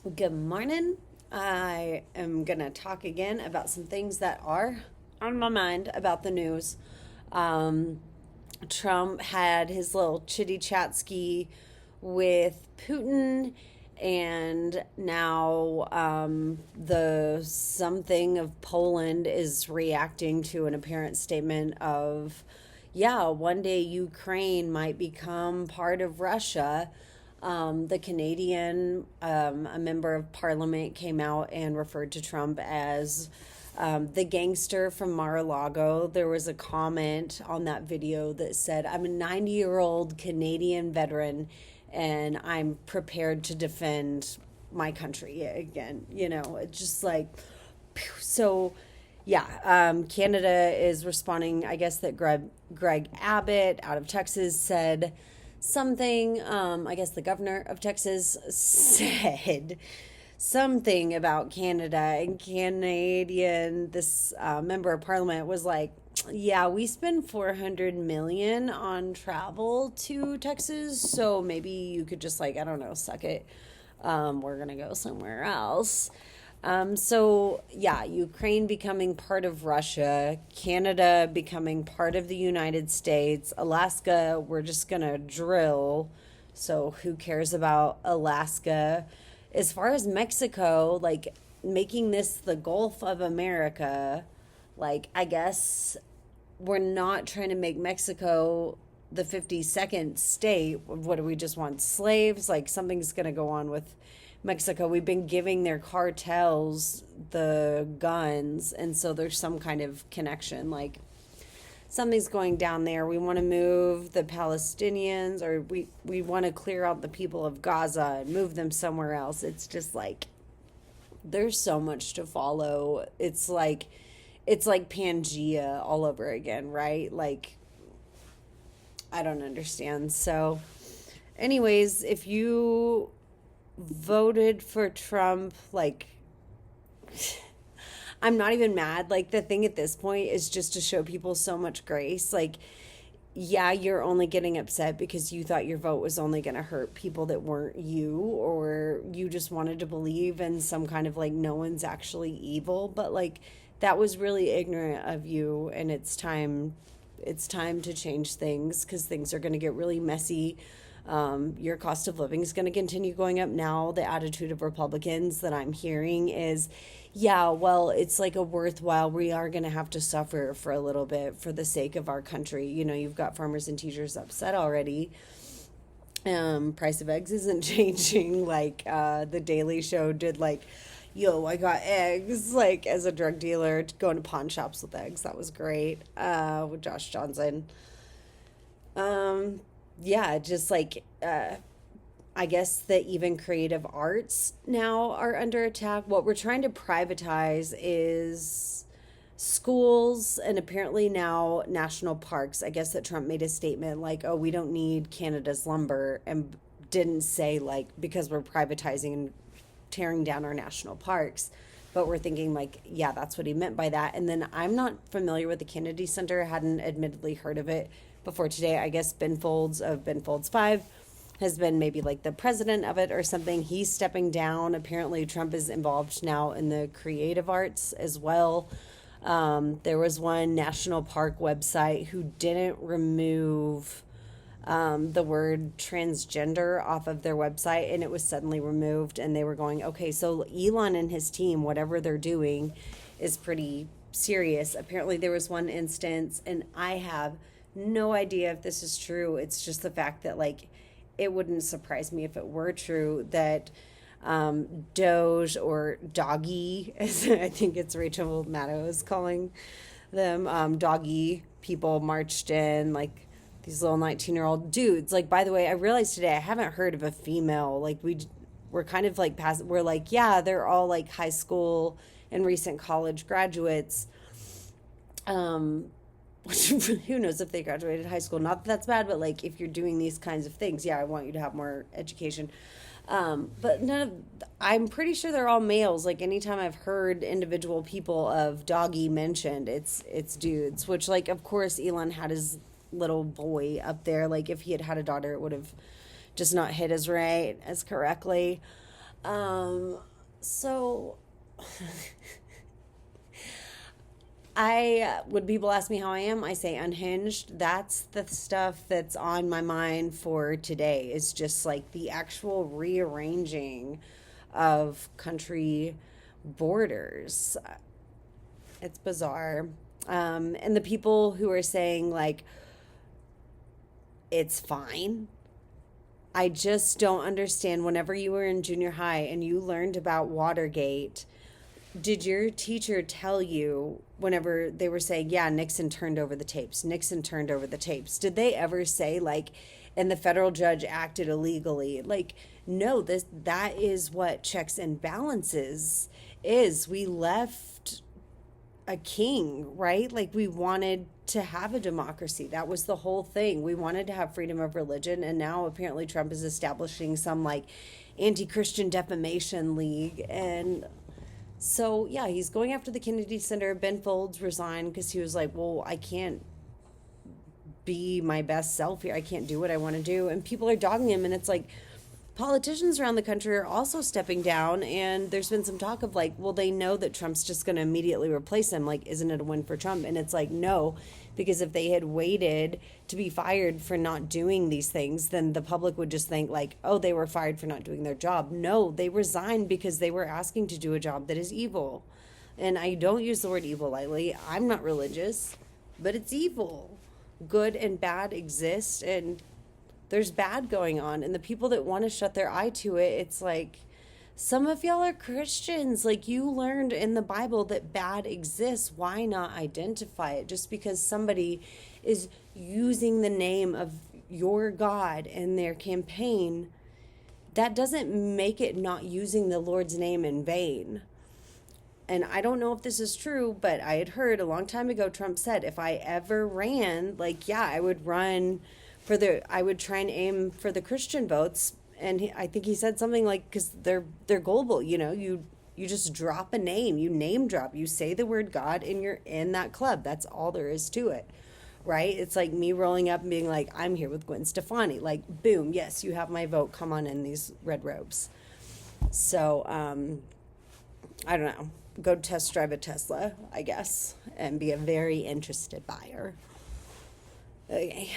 Good morning. I am going to talk again about some things that are on my mind about the news. Um, Trump had his little chitty chat ski with Putin, and now the something of Poland is reacting to an apparent statement of, yeah, one day Ukraine might become part of Russia. The Canadian, a member of parliament, came out and referred to Trump as the gangster from Mar-a-Lago. There was a comment on that video that said, I'm a 90-year-old Canadian veteran and I'm prepared to defend my country again. It's just like, so yeah, Canada is responding. I guess that Greg Abbott out of Texas said something. I guess the governor of Texas said something about Canada, and this member of parliament was like, yeah, we spend 400 million on travel to Texas, so maybe you could just, like, I don't know, suck it. We're gonna go somewhere else. So yeah, Ukraine becoming part of Russia, Canada becoming part of the United States, Alaska, we're just gonna drill. So who cares about Alaska? As far as Mexico, like, making this the Gulf of America, like, I guess we're not trying to make Mexico the 52nd state. What do we just want? Slaves? Like, something's going to go on with Mexico. We've been giving their cartels the guns, and so there's some kind of connection. Like, something's going down there. We want to move the Palestinians, or we want to clear out the people of Gaza and move them somewhere else. It's just like, there's so much to follow. It's like Pangea all over again, right? Like, I don't understand. So anyways, if you voted for Trump, like, I'm not even mad. Like, the thing at this point is just to show people so much grace. Like, yeah, you're only getting upset because you thought your vote was only going to hurt people that weren't you, or you just wanted to believe in some kind of, like, no one's actually evil. But, like, that was really ignorant of you, and it's time to change things, because things are going to get really messy. Your cost of living is going to continue going up. Now the attitude of Republicans that I'm hearing is, yeah, well, it's like a worthwhile, we are going to have to suffer for a little bit for the sake of our country. You've got farmers and teachers upset already. Price of eggs isn't changing. Like, the Daily Show did, like, yo, I got eggs, like, as a drug dealer, going to pawn shops with eggs. That was great, with Josh Johnson. Yeah, just like, I guess that even creative arts now are under attack. What we're trying to privatize is schools, and apparently now national parks. I guess that Trump made a statement like, oh, we don't need Canada's lumber, and didn't say, like, because we're privatizing and tearing down our national parks. But we're thinking, like, yeah, that's what he meant by that. And then I'm not familiar with the Kennedy Center, hadn't admittedly heard of it before today. I guess Ben Folds of Ben Folds 5 has been maybe like the president of it or something. He's stepping down. Apparently Trump is involved now in the creative arts as well. There was one national park website who didn't remove the word transgender off of their website, and it was suddenly removed, and they were going, okay, so Elon and his team, whatever they're doing is pretty serious. Apparently there was one instance, and I have no idea if this is true. It's just the fact that, like, it wouldn't surprise me if it were true, that Doge, or Doggy, as I think it's Rachel Maddow is calling them, Doggy people marched in, like, these little 19-year-old dudes. Like, by the way, I realized today I haven't heard of a female. Like, we're kind of like we're like, yeah, they're all like high school and recent college graduates. Who knows if they graduated high school? Not that that's bad, but, like, if you're doing these kinds of things, yeah, I want you to have more education. But I'm pretty sure they're all males. Like, anytime I've heard individual people of Doggy mentioned, it's dudes. Which, like, of course, Elon had his little boy up there. Like, if he had had a daughter, it would have just not hit as right as correctly. So when people ask me how I am, I say unhinged. That's the stuff that's on my mind for today. It's just like the actual rearranging of country borders. It's bizarre. And the people who are saying, like, it's fine. I just don't understand. Whenever you were in junior high and you learned about Watergate, did your teacher tell you whenever they were saying, yeah, Nixon turned over the tapes, Nixon turned over the tapes? Did they ever say, like, and the federal judge acted illegally? Like, no, that is what checks and balances is. We left a king, right? Like, we wanted to have a democracy. That was the whole thing. We wanted to have freedom of religion, and now apparently Trump is establishing some like anti-Christian defamation league. And so yeah, he's going after the Kennedy Center. Ben Folds resigned because he was like, well, I can't be my best self here. I can't do what I want to do. And people are dogging him, and it's like, politicians around the country are also stepping down, and there's been some talk of like, well, they know that Trump's just going to immediately replace him. Like, isn't it a win for Trump? And it's like, no, because if they had waited to be fired for not doing these things, then the public would just think like, oh, they were fired for not doing their job. No, they resigned because they were asking to do a job that is evil. And I don't use the word evil lightly. I'm not religious, but it's evil. Good and bad exist, and there's bad going on, and the people that want to shut their eye to it, it's like, some of y'all are Christians. Like, you learned in the Bible that bad exists. Why not identify it? Just because somebody is using the name of your God in their campaign, that doesn't make it not using the Lord's name in vain. And I don't know if this is true, but I had heard a long time ago Trump said, if I ever ran, like, yeah, I would run I would try and aim for the Christian votes. And I think he said something like, because they're global, you just drop a name, you name drop, you say the word God, and you're in that club. That's all there is to it, right? It's like me rolling up and being like, I'm here with Gwen Stefani. Like, boom, yes, you have my vote. Come on in these red robes. So, I don't know. Go test drive a Tesla, I guess, and be a very interested buyer. Okay.